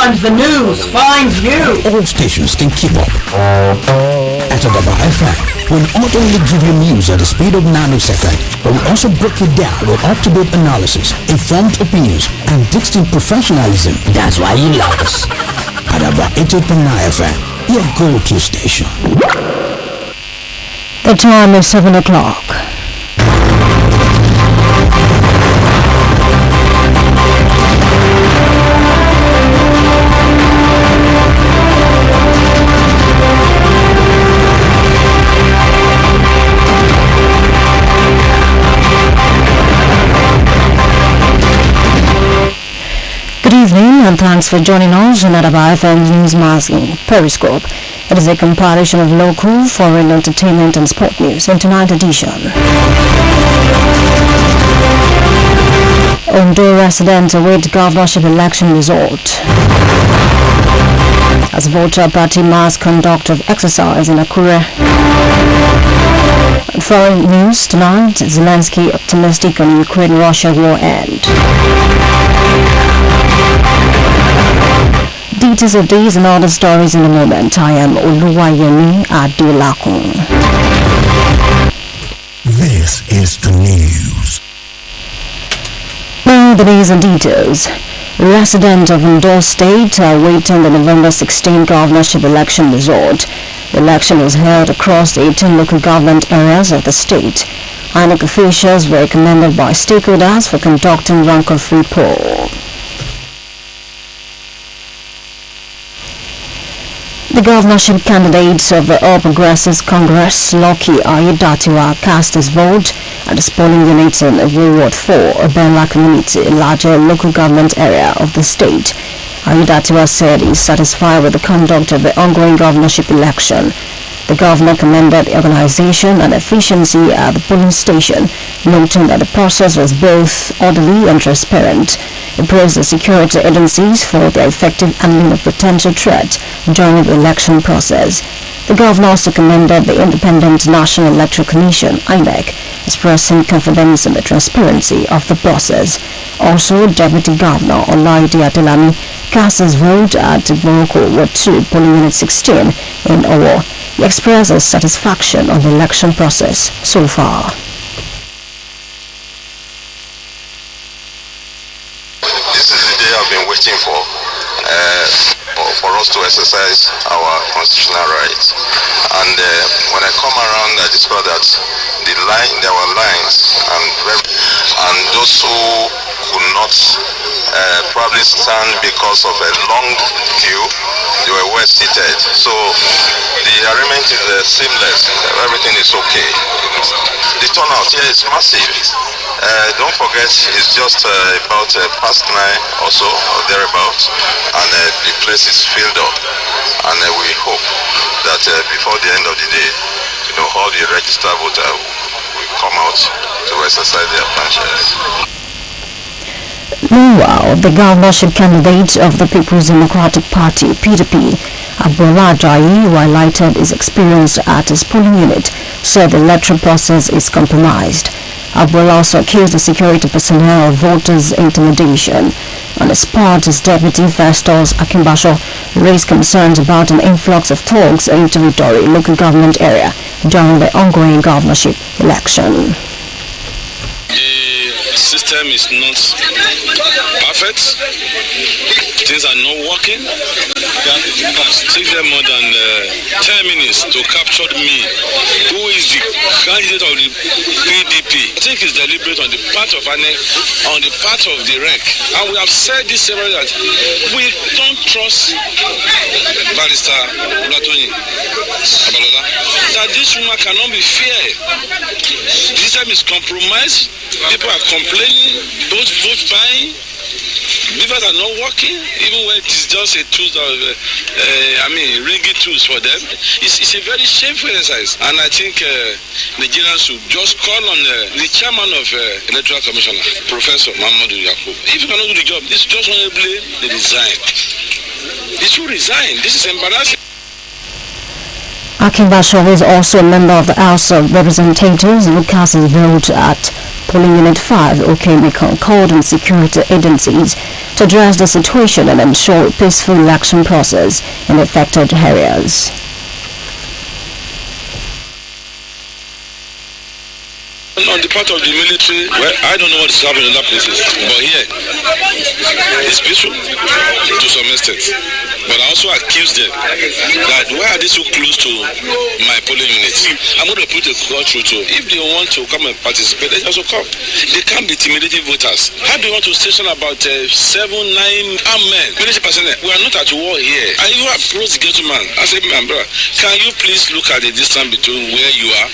Sometimes the news finds you. All stations can keep up. At Adaba FM, we'll not only give you news at the speed of nanosecond, but we'll also break it down with up-to-date analysis, informed opinions, and distinct professionalism. That's why you love us. Adaba 88.9 FM, your go-to station. The time is 7 o'clock. Good evening and thanks for joining us on Adaba FM News Magazine Periscope. It is a compilation of local, foreign, entertainment and sport news in tonight's edition. Ondo residents await governorship election result. As voter party mass conduct of exercise in Akure. And foreign news tonight, Zelensky optimistic on Ukraine-Russia war end. Details of these and other stories in a moment. I am Oluwayemi Adelakun. This is the news. Now the news and details. Residents of Ondo State are waiting the November 16 governorship election result. The election was held across the 18 local government areas of the state. INEC officials were recommended by stakeholders for conducting rank-of-free poll. The governorship candidates of the All Progressives Congress, Lucky Ayedatiwa, cast his vote at the polling unit in Ward 4, a Benla community, a larger local government area of the state. Ayedatiwa said he is satisfied with the conduct of the ongoing governorship election. The governor commended the organization and efficiency at the polling station, noting that the process was both orderly and transparent. He praised the security agencies for their effective handling of potential threats during the election process. The governor also commended the Independent National Electoral Commission, INEC, expressing confidence in the transparency of the process. Also, Deputy Governor Olaide Adelami cast his vote at Morocco Ward 2, polling unit 16 in Owo. He expressed his satisfaction on the election process so far. This is the day I've been waiting for us to exercise our constitutional rights. And when I come around, I discover that there were lines, and those who could not probably stand because of a long queue, they were well seated. So the arrangement is seamless. Everything is okay. The turnout here is massive. Don't forget, it's just about past 9 or so, or thereabout, and the place is filled up. And we hope that before the end of the day, all the registered voters will come out to exercise their franchise. Meanwhile, the governorship candidate of the People's Democratic Party, PDP, Abdullah Ajayi, who highlighted his experience at his polling unit, said the electoral process is compromised. Abdullah also accused the security personnel of voters' intimidation. On his part, his deputy Festus Akimbasho raised concerns about an influx of thugs into the local government area during the ongoing governorship election. The system is not perfect. Things are not working. It takes them more than 10 minutes to capture me, who is the candidate of the PDP. I think it's deliberate on the part of ANEC, on the part of the REC. And we have said this several times. We don't trust Barrister Olatoni Abalola, that this woman cannot be fair. The system is compromised. People are complaining, vote buying. Beavers are not working, even when it is just a tools of, ringgit tools for them. It's a very shameful exercise, and I think Nigerians should just call on the chairman of Electoral Commissioner, Professor Mamadou Yakub. If you cannot do the job, this is just honorably the resign. They should resign. This is embarrassing. Akimbasho is also a member of the House of Representatives who cast his vote at polling unit 5, Okemi Concord and security agencies. to address the situation and ensure a peaceful election process in affected areas. On the part of the military, well, I don't know what is happening in other places, but here, it's peaceful to some extent. But I also accuse them that why are they so close to my polling units? I'm going to put a call through to, if they want to come and participate, they also come. They can't be intimidating voters. How do you want to station about 7, 9 armed men, military personnel? We are not at war here. I even approached the gentleman. I said, my brother, can you please look at the distance between where you are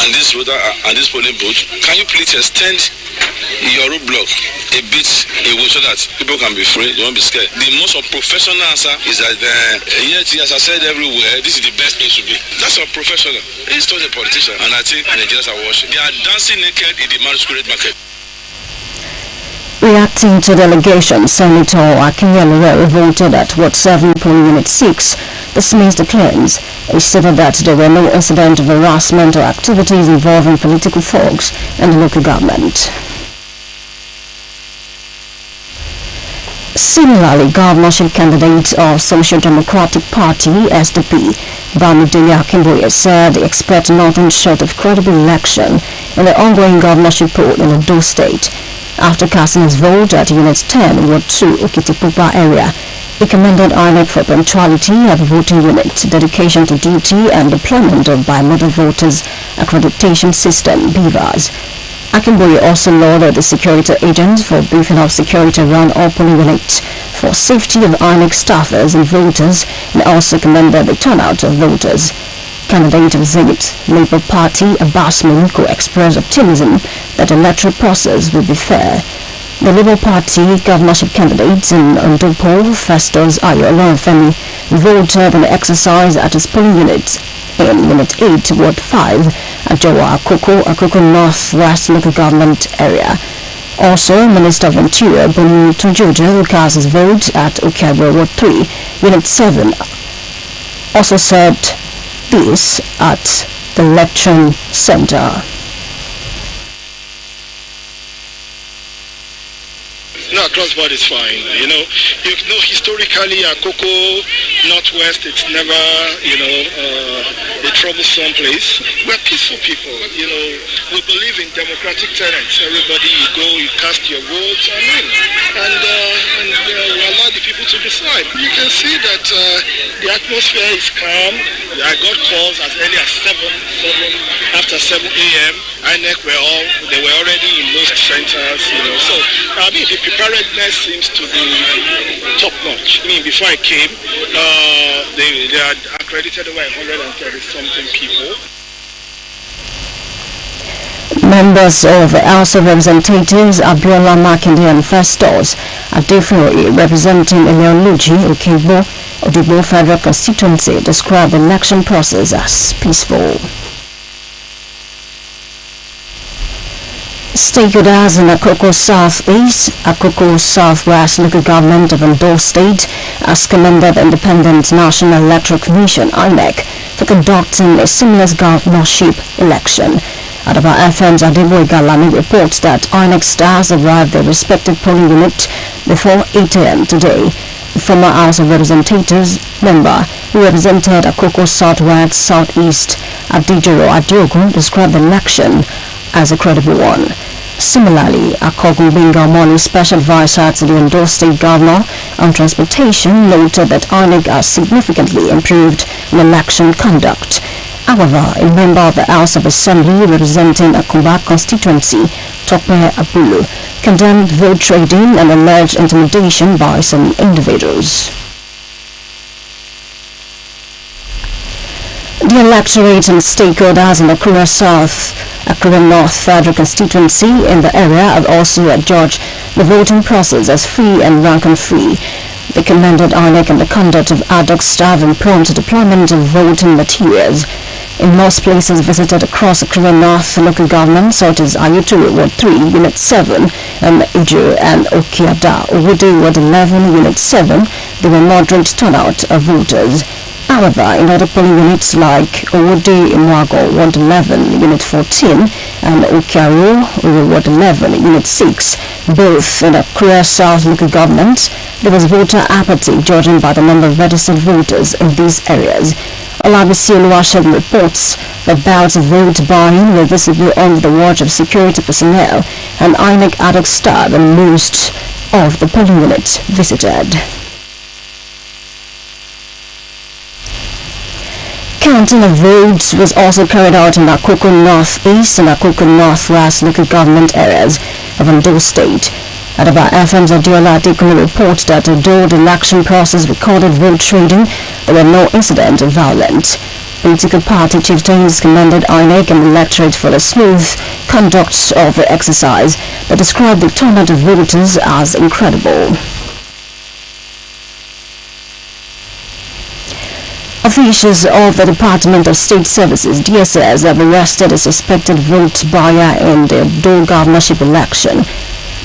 and this voter and this polling booth? Can you please extend your roadblock a bit away so that people can be free, they won't be scared? The most unprofessional answer is that yet, as I said everywhere, this is the best place to be. That's unprofessional. He's not a politician, and I think Nigerians are watching. They are dancing naked in the masquerade market. Reacting to the allegation, Senator Akinyele voted at Ward 7 polling unit 6 dismissed the claims. He stated that there were no incident of harassment or activities involving political folks and the local government. Similarly, governorship candidate of Social Democratic Party (SDP), Bamidele Akinboye, said they expect nothing short of credible election in the ongoing governorship poll in Edo State. After casting his vote at Unit 10, Ward 2, Okitipupa area, he commended INEC for punctuality at the voting unit, dedication to duty, and deployment of bimodal voters accreditation system (BVAS). Akinboye also lauded the security agents for beefing up security around all polling units for safety of INEC staffers and voters, and also commended the turnout of voters. Candidate of Zenith Labour Party, Abbas Mouko, expressed optimism that the electoral process will be fair. The Labour Party governorship candidates in Ondopo, Festus Ayola and Femi, voted in the exercise at his polling unit in Unit 8, Ward 5, at Jawa Akoko Northwest local government area. Also, Minister of Interior Bonu Tunjojo, who cast his vote at Okebo Ward 3, Unit 7, also said this at the election center. No, cross-border is fine. Historically, Akoko, Northwest, it's never, a troublesome place. We're peaceful people. We believe in democratic tenets. Everybody, you go, you cast your votes, and we allow the people to decide. You can see that the atmosphere is calm. I got calls as early as 7 after 7 a.m. INEC they were already in most centers, So, the preparedness seems to be top-notch. Before I came, they had accredited over 130-something people. Members of the House of Representatives, Abiola Makinde and Festus Adefioye, representing Eleoluji Okebo, Odigbo Federal Constituency, described the election process as peaceful. Stakeholders in Akoko Southeast, Akoko Southwest local government of Ondo State has commended the Independent National Electoral Commission (INEC) for conducting a seamless governorship election. Adaba FM's Adebo Galani reports that INEC stars arrived at their respective polling unit before 8 a.m. today. The former House of Representatives member who represented Akoko Southwest Southeast, Adijoro Adiogun, described the election as a credible one. Similarly, Akogun Benga Special Advisor to the Ondo State Governor on Transportation, noted that INEC has significantly improved in election conduct. However, a member of the House of Assembly representing Akumba constituency, Tope Abulu, condemned vote trading and alleged intimidation by some individuals. The electorate and stakeholders in the Akure North Federal Constituency in the area have also adjudged the voting process as free and rank-and-free. They commended INEC and the conduct of ad hoc staff and prompt deployment of voting materials. In most places visited across Akure North local government, such as Ayutthaya Ward 3, Unit 7, and Ijo and Okiada, Owode Ward 11, Unit 7, there were moderate turnout of voters. However, in other polling units like Owode Imwago, Ward 11, Unit 14, and Okiaro, Ward 11, Unit 6, Both in the Akure South local government, there was voter apathy judging by the number of registered voters in these areas. Olabisi Oluwasegun reports that bouts of vote buying were visible under the watch of security personnel and INEC ADOC staff in most of the polling units visited. Counting of votes was also carried out in Akoko North-East and Akoko North-West local government areas of Ondo State. Adaba FM's Adiola Adekunle reports that although the election process recorded vote trading, there were no incidents of violence. Political party chieftains commended INEC and the electorate for the smooth conduct of the exercise, but described the turnout of voters as incredible. Officials of the Department of State Services, DSS, have arrested a suspected vote buyer in the Ondo governorship election.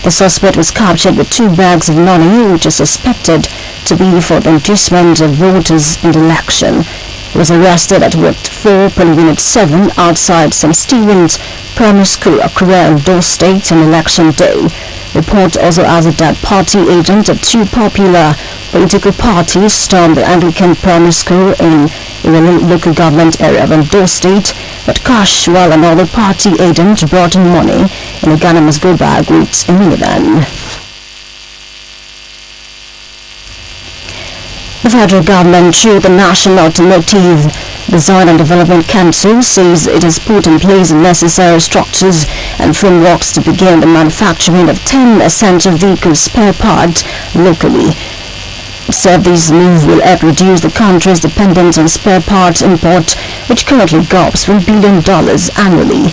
The suspect was captured with 2 bags of money, which is suspected to be for the inducement of voters in the election. He was arrested at Ward 4, Polling Unit 7, outside St. Stephen's Primary School, Akure, Ondo State, on election day. Report also added that party agents of 2 popular political parties stormed the Anglican Primary School in a local government area of Ondo State, but cash, while another party agent brought in money in a Ghana must go bag with a minivan. The federal government, through the National Automotive Design and Development Council, says it has put in place the necessary structures and frameworks to begin the manufacturing of 10 essential vehicle spare parts locally. It said this move will help reduce the country's dependence on spare parts import, which currently gulps $1 billion annually.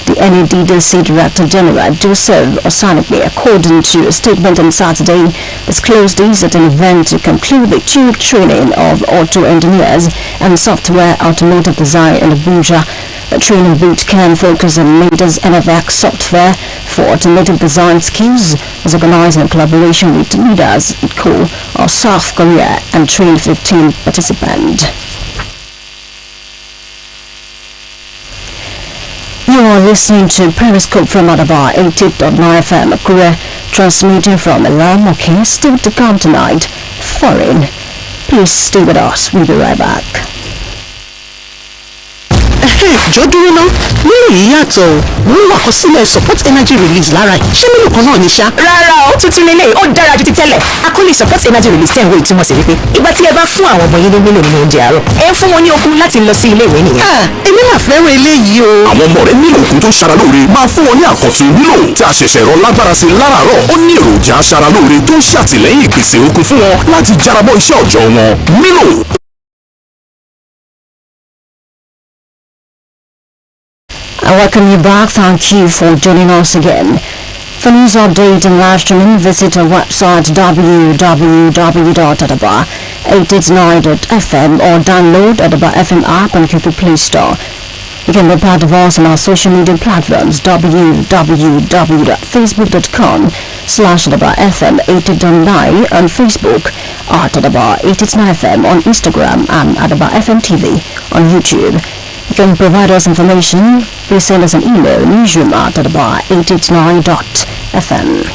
The NADDC Director General Joseph Osanekwe, according to a statement on Saturday, disclosed this at an event to conclude the 2 training of auto engineers and software automotive design in Abuja. The training boot camp focus on latest NFX software for automotive design skills was organized in collaboration with leaders in Seoul of South Korea and trained 15 participants. You are listening to Periscope from Adaba 88.9 FM Akure, transmitting from Ilamoke. Still to come tonight, foreign. Please stay with us. We'll be right back. Jọ dúró ná lórí yìí yàtọ̀ wọ́n wà kọ́ sílẹ̀ support energy release lára ẹ̀ ṣé mílò kan náà ní ṣá. rárá o tuntun lélẹ̀ ó dára ju ti tẹ́lẹ̀ akọ́lé support energy release tẹ̀ ń wo ìtumọ̀ sí wípé ìgbà tí ẹ bá fún àwọn ọmọ yín ní mílò nínú oúnjẹ àárọ̀ ẹ fún wọn ní okun láti lọ sí ilé ìwé nìyẹn. èmi máa fẹ́ràn eléyìí o. àwọn ọmọ rẹ nílò okun tó ṣara lóore máa fún wọn ní àkọ́tún mílò tí a ṣẹ̀ṣẹ̀ rọ lágbára sí láràárọ̀ ó ní èròjà aṣara lóore tó ń ṣàtìlẹ́yìn ìpèsè okun fún wọn láti jarabọ̀ iṣẹ́ òòjọ́ wọn mílò. I welcome you back. Thank you for joining us again. For news update and live streaming, visit our website www.adaba889.fm or download Adaba FM app on Google Play Store. You can be part of us on our social media platforms www.facebook.com/Adaba FM 88.9 on Facebook, at Adaba 89 FM on Instagram, and Adaba FM TV on YouTube. You can provide us information. Please send us an email, newsroom@889.fm.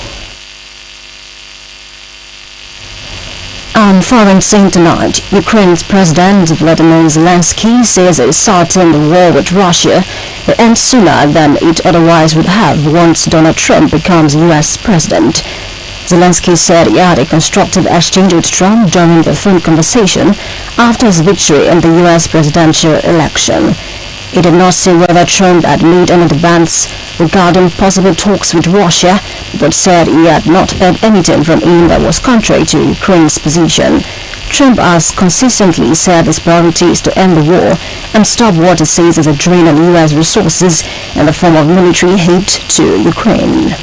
On foreign scene tonight, Ukraine's President Vladimir Zelensky says it is certain the war with Russia will end sooner than it otherwise would have once Donald Trump becomes U.S. President. Zelensky said he had a constructive exchange with Trump during the phone conversation after his victory in the U.S. presidential election. He did not say whether Trump had made any demands regarding possible talks with Russia, but said he had not heard anything from him that was contrary to Ukraine's position. Trump has consistently said his priority is to end the war and stop what he says is a drain on U.S. resources in the form of military aid to Ukraine.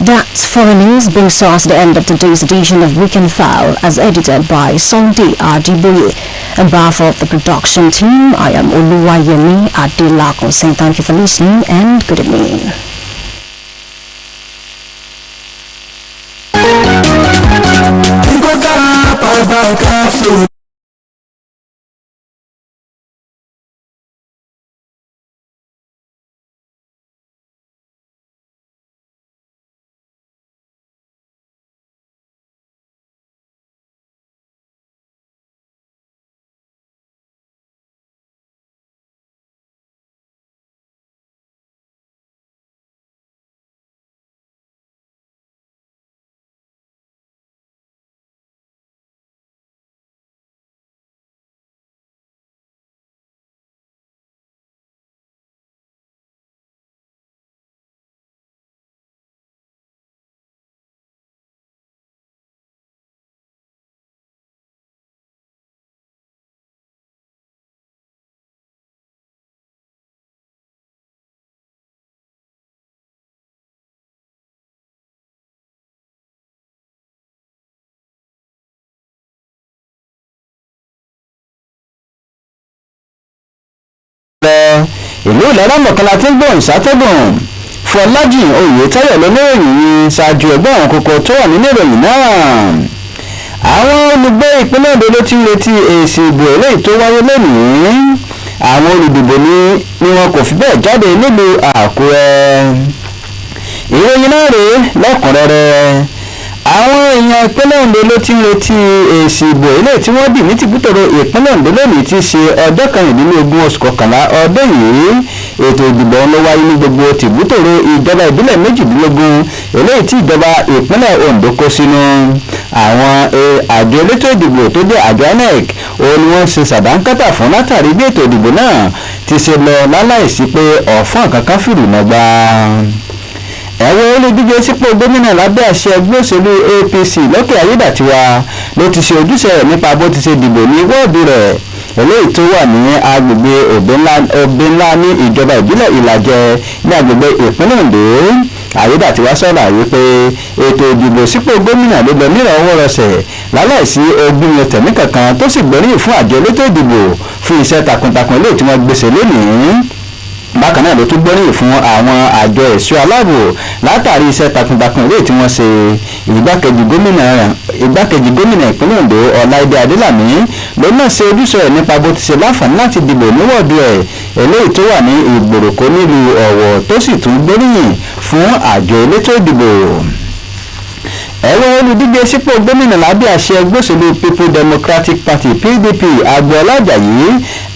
That's foreign news brings us the end of today's edition of Weekend File, as edited by Sunday Ajiboye. On behalf of the production team, I am Oluwayemi Adelakun saying thank you for listening and good evening. rẹ̀ ìlú ìlera mọ̀kànlá tí ń gbọ̀n sátẹ́gùn Fọlájì Oyètáyọ̀ lóníròyìn yìí ṣáájú ẹgbẹ́ àwọn kókó tó wà nínú ìròyìn náà. Àwọn olùgbé ìpínlẹ̀ Ondo ló ti ń retí èsì ìbò eléyìí tó wáyé lónìí. Àwọn olùdìbò ni wọn kò fi bẹ́ẹ̀ jáde nílùú Àkúrẹ́. Ìròyìn náà rèé lẹ́kùnrẹ́rẹ́. Àwọn èèyàn ìpínlẹ̀ Ondo ló ti ń retí èsì ìbò eléyìí tí wọ́n dì ní tìbútòrò ìpínlẹ̀ Ondo lónìí ti ṣe ọjọ́ 15 oṣù kọkànlá ọdún yìí. Ètò ìdìbò ló wáyé ní gbogbo tìbútòrò ìjọba ìbílẹ̀ 18 eléyìí tí ìjọba ìpínlẹ̀ Ondo kó sínú. Àwọn àjọ elétò ìdìbò tó jẹ́ àjọ INEC òun ni wọ́n ṣe ṣàdánkátà fún látàrí bí ètò ìdìbò náà ti ṣe lọ láláìsí pé ọ̀fọ́n kankan fìrù náà gbà. Ẹ̀wọ̀n olùdíje sípò gómìnà lábẹ́ àṣẹ ẹgbẹ́ òṣèlú APC lókè ayédàtiwa ló ti ṣe ojúṣe rẹ̀ nípa bó ti ṣe dìbò ní wọ́ọ̀dù rẹ̀ eléyìí tó wà ní agbègbè Òbẹ́ńlá ní ìjọba ìbílẹ̀ Ìlàjẹ ní agbègbè ìpínlẹ̀ Ondo. Ayédàtiwa sọ̀rọ̀ wípé ètò ìdìbò sípò gómìnà ló lọ nírọ̀wọ́rọsẹ̀ láláìsí ogun tẹ̀mí kankan tó sì gbóríyìn fún àjọ elétò ìdìbò fún iṣẹ́ takuntakun eléyìí tí wọ́n gbèsè lónìí. Bákan náà ló tún gbóríyìn fún àwọn àjọ ẹ̀ṣọ́ aláàbò látàrí iṣẹ́ takuntakun eléyìí tí wọ́n ṣe. Ìgbákejì gómìnà ìpínlẹ̀ Ondo Ọláìdé Adélàmí ló náà ṣe ojúṣe rẹ̀ nípa bó ti ṣe láǹfààní láti dìbò ní wọ́ọ̀dù ẹ̀ eléyìí tó wà ní Ìgbòròkó nílùú Ọ̀wọ̀ tó sì tún gbóríyìn fún àjọ elétò ìdìbò. Ẹ̀wọ̀n olùdíje sípò gómìnà lábẹ́ àṣẹ ẹgbẹ́ òṣèlú People Democratic Party PDP Agboola Ajayi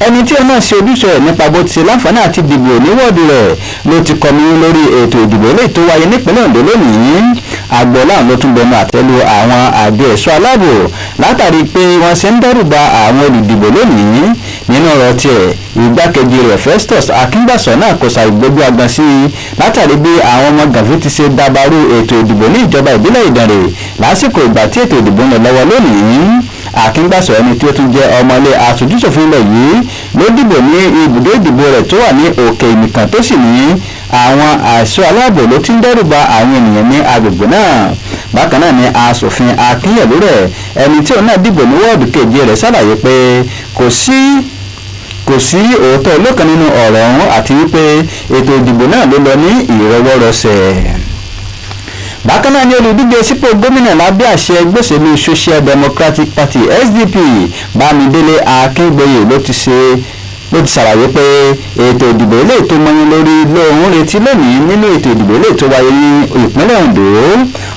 ẹni tí ó náà ṣe ojúṣe rẹ̀ nípa bó ti ṣe láǹfààní àti dìbò ní wọ́ọ̀dù rẹ̀ ló ti kọminú lórí ètò ìdìbò eléyìí tó wáyé nípínlẹ̀ Ondo lónìí. Agboola ló tún bẹnu àtẹ́lu àwọn àjọ ẹ̀ṣọ́ aláàbò látàrí pé wọ́n ṣe ń dẹ́rùba àwọn olùdìbò lónìí. Nínú ọ̀rọ̀ tiẹ̀ ìgbákejì rẹ̀ Festus Akíngbàsọ náà kò ṣàìgbójú agan sí i látàrí bí àwọn ọmọ gànfí ti ṣe dabarú ètò ìdìbò ní ìjọba ìbílẹ̀ Ìdànrè lásìkò ìgbà tí ètò ìdìbò ń lọ lọ́wọ́ lónìí. Akíngbàsọ ẹni tí ó tún jẹ́ ọmọlé aṣojúṣòfin ilẹ̀ yìí ló dìbò ní ibùdó ìdìbò rẹ̀ tó wà ní Òkè Ìmìkàn tó sì ní àwọn àṣọ aláàbò ló ti ń dẹ́rùba àwọn ènìyàn ní agbègbè náà. Bákan náà ni aṣòfin Akínyẹ̀lú rẹ̀ ẹni tí òun náà dìbò ní wọ́ọ̀dù kejì rẹ̀ ṣàlàyé pé kò sí òótọ́ olókan nínú ọ̀rọ̀ ọ̀hún àti wípé ètò ìdìbò náà ló lọ ní ìrọwọ́rọsẹ̀. Bákan náà ni olùdíje sípò gómìnà lábẹ́ àṣẹ ẹgbẹ́ òṣèlú Social Democratic Party SDP Bámidélé Akíngbóyè ló ti ṣàlàyé pé ètò ìdìbò eléyìí tó mọyín lórí lóhun retí lónìí nínú ètò ìdìbò eléyìí tó wáyé ní ìpínlẹ̀ Ondo.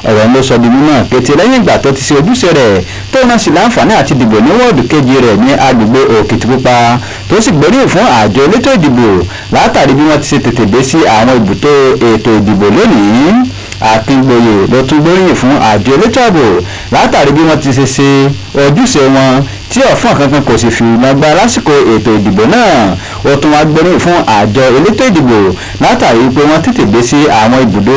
Ọ̀rọ̀ ló sọ di mímọ̀ kété lẹ́yìn ìgbà tó ti ṣe ojúṣe rẹ̀ tó náà sì láǹfààní àti dìbò ní wọ́ọ̀dù kejì rẹ̀ ní agbègbè Òkìtìpupa tó sì gbóríyìn fún àjọ elétò ìdìbò látàrí bí wọ́n ti ṣe tètè dé sí àwọn ibùdó ètò ìdìbò lónìí. Akíngbóyè ló tún gbóríyìn fún àjọ elétò ààbò látàrí bí wọ́n ti ṣe ojúṣe wọn tí ọ̀fọ́n kankan kò sì fi lágbá lásìkò ètò ìdìbò náà. Ó tún wá gbóríyìn fún àjọ elétò ìdìbò látàrí pé wọ́n tètè dé sí àwọn ibùdó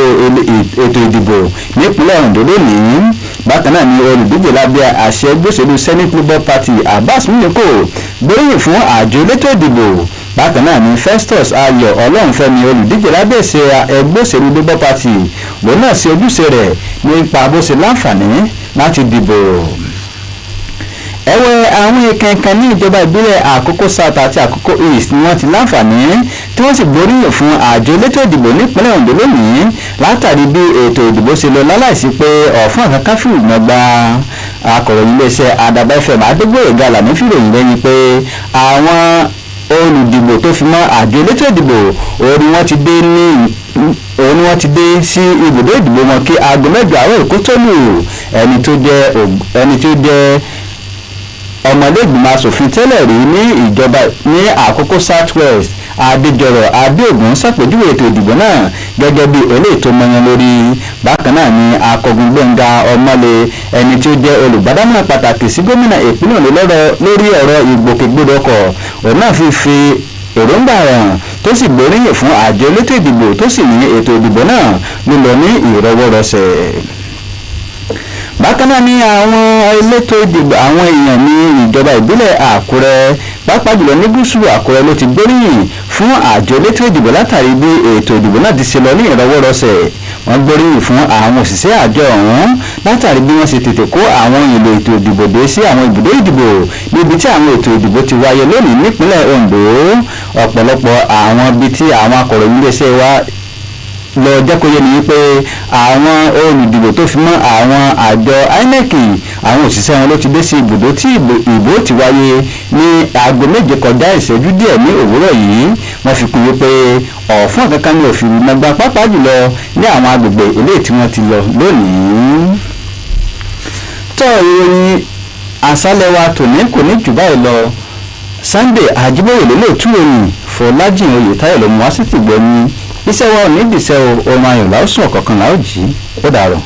ètò ìdìbò nípínlẹ̀ Ondo lónìí. Bákan náà ni olùdíje lábẹ́ àṣẹ ẹgbẹ́ òṣèlú Senate Labour Party Abbas Mímíkò gbóríyìn fún àjọ elétò ìdìbò. Bákan náà ni Festus Ayọ̀ Ọlọ́runfẹ́mi olùdíje lábẹ́ ẹgbẹ́ òṣèlú Labour Party lòun náà ṣe ojúṣe rẹ̀ nípa bó ṣe láǹfààní láti dìbò. Ẹ̀wẹ̀ àwọn ìkẹ̀kẹ̀ ní ìjọba ìbílẹ̀ Àkókò South àti Àkókò East ni wọ́n ti láǹfààní tí wọ́n sì gbóríyìn fún àjọ elétò ìdìbò nípínlẹ̀ Ondo lónìí látàrí bí ètò ìdìbò ṣe lọ láláìsí pé ọ̀fọ́n kankan fìrù náà gba. Akọ̀ròyìn iléeṣẹ́ Àdàbà FM Adégbóyèga Àlàní fìròyìn lẹ́yìn pé àwọn olùdìbò tó fi mọ́ àjọ elétò ìdìbò orí wọn ti dé sí ibùdó ìdìbò wọn kí aago 8 àárọ̀ Èkó tó lù. ẹni tó jẹ́ ọmọlẹ́gbìmọ̀ asòfin tẹ́lẹ̀ rí ní ìjọba ní Àkókò South West Adéjọrọ̀ Adéògùn ṣàpèjúwe ètò ìdìbò náà gẹ́gẹ́ bí eléyìí tó mọyán lórí. Bákan náà ni akọgun Gbẹ́ngà Ọmọlé ẹni tí ó jẹ́ olùbádámọ̀ràn pàtàkì sí gómìnà ìpínlẹ̀ Ondo lórí ọ̀rọ̀ ìgbòkègbodò ọkọ̀ òun náà fi èròǹgbà hàn tó sì gbóríyìn fún àjọ elétò ìdìbò tó sì ní ètò ìdìbò náà ló lọ ní ìrọwọ́rọsẹ̀. Bákan náà ni àwọn elétò ìdìbò àwọn èèyàn ní ìjọba ìbílẹ̀ Àkúrẹ́ pàápàá jùlọ ní gúúsù Àkúrẹ́ ló ti gbóríyìn fún àjọ elétò ìdìbò látàrí bí ètò ìdìbò náà ti ṣe lọ ní ìrọwọ́rọsẹ̀. wọ́n gbóríyìn fún àwọn òṣìṣẹ́ àjọ ọ̀hún látàrí bí wọ́n ṣe tètè kó àwọn èlò ètò ìdìbò dé sí àwọn ibùdó ìdìbò níbi tí àwọn ètò ìdìbò ti wáyé lónìí nípínlẹ̀ Ondo. Ọ̀pọ̀lọpọ̀ àwọn ibi tí àwọn akọ̀ròyìn iléeṣẹ́ wa lọ jẹ́ kó yé ni wípé àwọn olùdìbò tó fi mọ́ àwọn àjọ INEC àwọn òṣìṣẹ́ wọn ló ti dé sí ibùdó tí ìbò ti wáyé ní aago 7 kọjá ìṣẹ́jú díẹ̀ ní òwúrọ̀ yìí. Wọ́n fi kún wípé ọ̀fọ́n kankan ní òfin nàgbà pàápàá jùlọ ní àwọn agbègbè eléyìí tí wọ́n ti lọ lónìí. tó ìròyìn àṣálẹ́ wa tòní kò ní jù báyìí lọ. Sunday Ajíbóyè ló lè tú òyìn Fọlájìn Oyètáyọ̀ ló mú wá sí tìgbọ́ ní iṣẹ́ wa ò ní ìdìṣẹ́ o ọmọ ayọ̀ làásùn ọ̀kọ̀ọ̀kan làó jí ó dàrọ̀.